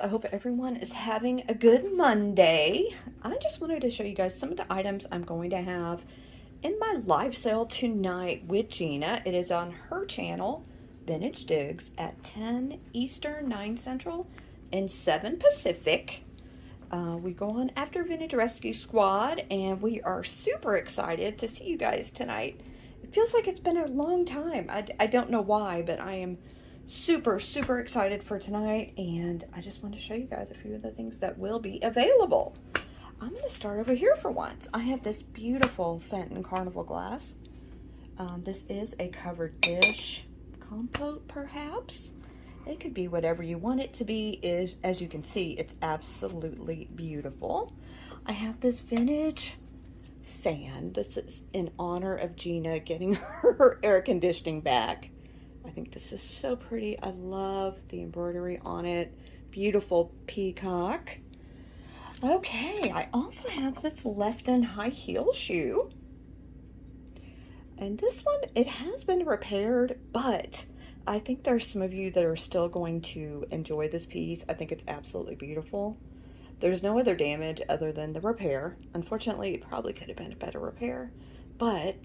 I hope everyone is having a good Monday. I just wanted to show you guys some of the items I'm going to have in my live sale tonight with Gina. It is on her channel, Vintage Digs, at 10 Eastern, 9 Central, and 7 Pacific. We go on after Vintage Rescue Squad, and we are super excited to see you guys tonight. It feels like it's been a long time. I don't know why, but I am super excited for tonight, and I just want to show you guys a few of the things that will be available. I'm going to start over here for once. I have this beautiful Fenton Carnival glass. This is a covered dish compote, perhaps. It could be whatever you want it to be. As you can see, it's absolutely beautiful. I have this vintage fan. This is in honor of Gina getting her air conditioning back. I think this is so pretty. I love the embroidery on it. Beautiful peacock. Okay, I also have this Lefton high heel shoe. And this one, it has been repaired, but I think there's some of you that are still going to enjoy this piece. I think it's absolutely beautiful. There's no other damage other than the repair. Unfortunately, it probably could have been a better repair, but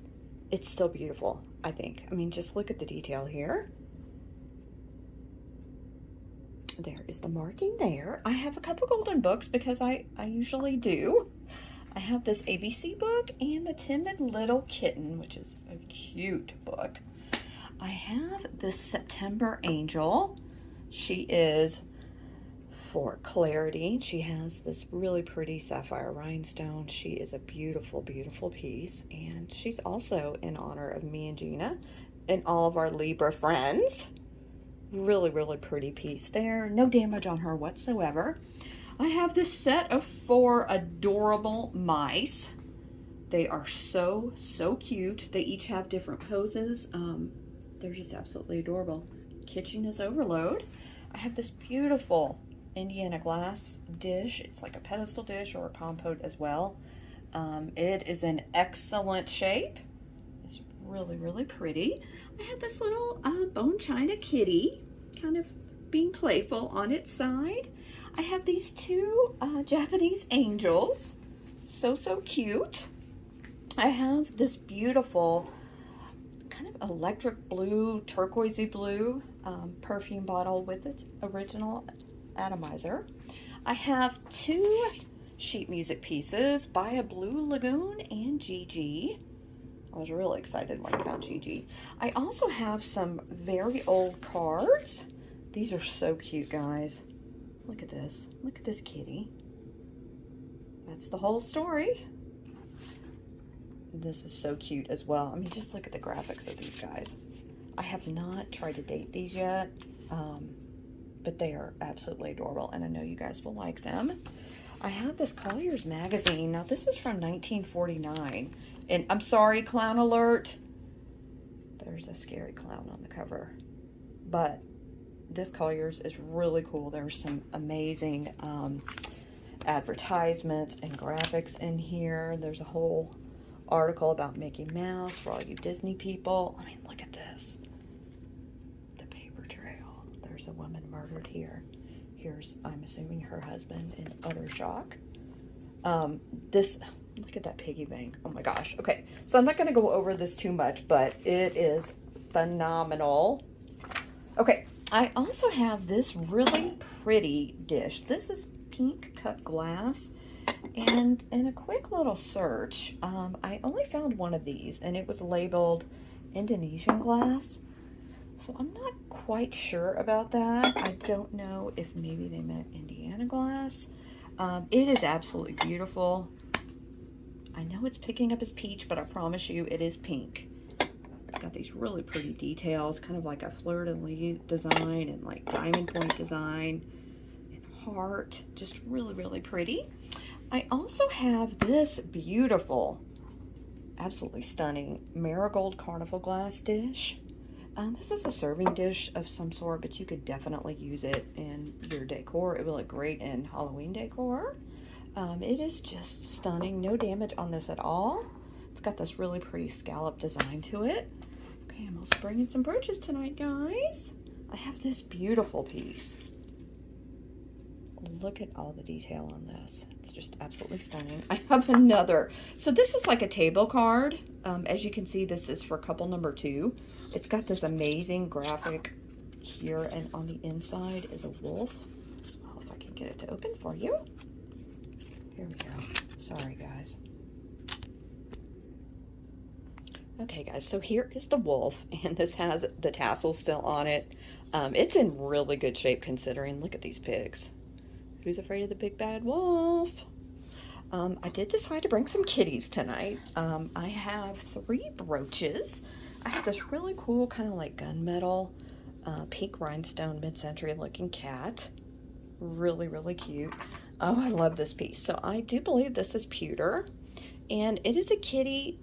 it's still beautiful, I think. I mean, just look at the detail here. There is the marking there. I have a couple golden books because I usually do. I have this ABC book and the Timid Little Kitten, which is a cute book. I have this September Angel. She is for clarity. She has this really pretty sapphire rhinestone. She is a beautiful piece, and she's also in honor of me and Gina and all of our Libra friends. Really pretty piece there. No damage on her whatsoever. I have this set of 4 adorable mice. They are so cute. They each have different poses. They're just absolutely adorable. Kitchen is overload. I have this beautiful Indiana glass dish. It's like a pedestal dish or a compote as well. It is in excellent shape. It's really pretty. I have this little bone china kitty, kind of being playful on its side. I have these 2 Japanese angels, so cute. I have this beautiful kind of electric blue, turquoisey blue perfume bottle with its original atomizer. I have 2 sheet music pieces by a Blue Lagoon and Gigi. I was really excited when I found Gigi. I also have some very old cards. These are so cute, guys. Look at this. Look at this kitty. That's the whole story. This is so cute as well. I mean, just look at the graphics of these guys. I have not tried to date these yet, but they are absolutely adorable, and I know you guys will like them. I have this Collier's magazine. Now, this is from 1949, and I'm sorry, clown alert. There's a scary clown on the cover, but this Collier's is really cool. There's some amazing advertisements and graphics in here. There's a whole article about Mickey Mouse for all you Disney people. I mean, look at this. The paper trail. There's a woman murdered here. Here's, I'm assuming, her husband in utter shock. Look at that piggy bank. Oh my gosh. Okay, so I'm not going to go over this too much, but it is phenomenal. Okay, I also have this really pretty dish. This is pink cut glass. And in a quick little search, I only found one of these, and it was labeled Indonesian glass. So I'm not quite sure about that. I don't know if maybe they meant Indiana glass. It is absolutely beautiful. I know it's picking up as peach, but I promise you it is pink. It's got these really pretty details, kind of like a fleur-de-lis design and like diamond point design and heart. Just really pretty. I also have this beautiful, absolutely stunning marigold carnival glass dish. This is a serving dish of some sort, but you could definitely use it in your decor. It will look great in Halloween decor. It is just stunning. No damage on this at all. It's got this really pretty scallop design to it. Okay, I'm also bringing some brooches tonight, guys. I have this beautiful piece. Look at all the detail on this. It's just absolutely stunning. I have another. So this is like a table card. As you can see, this is for couple number 2. It's got this amazing graphic here, and on the inside is a wolf. Oh, if I can get it to open for you. Here we go. Sorry, guys. Okay, guys, so here is the wolf, and this has the tassel still on it. It's in really good shape considering. Look at these pigs. Who's afraid of the big bad wolf? I did decide to bring some kitties tonight. I have 3 brooches. I have this really cool kind of like gunmetal pink rhinestone mid-century looking cat. Really, really cute. Oh, I love this piece. So I do believe this is pewter, and it is a kitty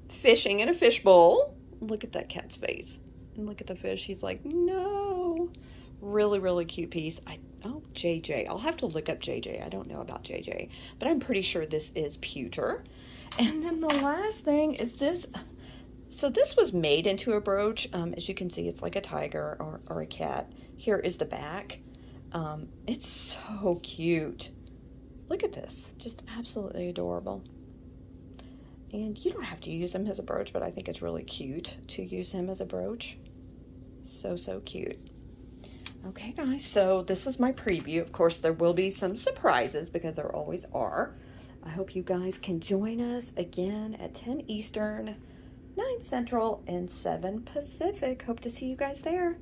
fishing in a fishbowl. Look at that cat's face. And look at the fish. He's like, no. Really, really cute piece. Oh, JJ. I'll have to look up JJ. I don't know about JJ, but I'm pretty sure this is pewter. And then the last thing is this. So this was made into a brooch. As you can see, it's like a tiger or a cat. Here is the back. It's so cute. Look at this. Just absolutely adorable. And you don't have to use him as a brooch, but I think it's really cute to use him as a brooch. So, so cute. Okay, guys, so this is my preview. Of course, there will be some surprises because there always are. I hope you guys can join us again at 10 Eastern, 9 Central, and 7 Pacific. Hope to see you guys there.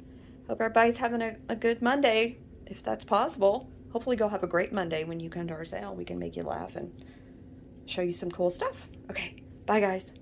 Hope everybody's having a good Monday, if that's possible. Hopefully, go have a great Monday when you come to our sale. We can make you laugh and show you some cool stuff. Okay, bye, guys.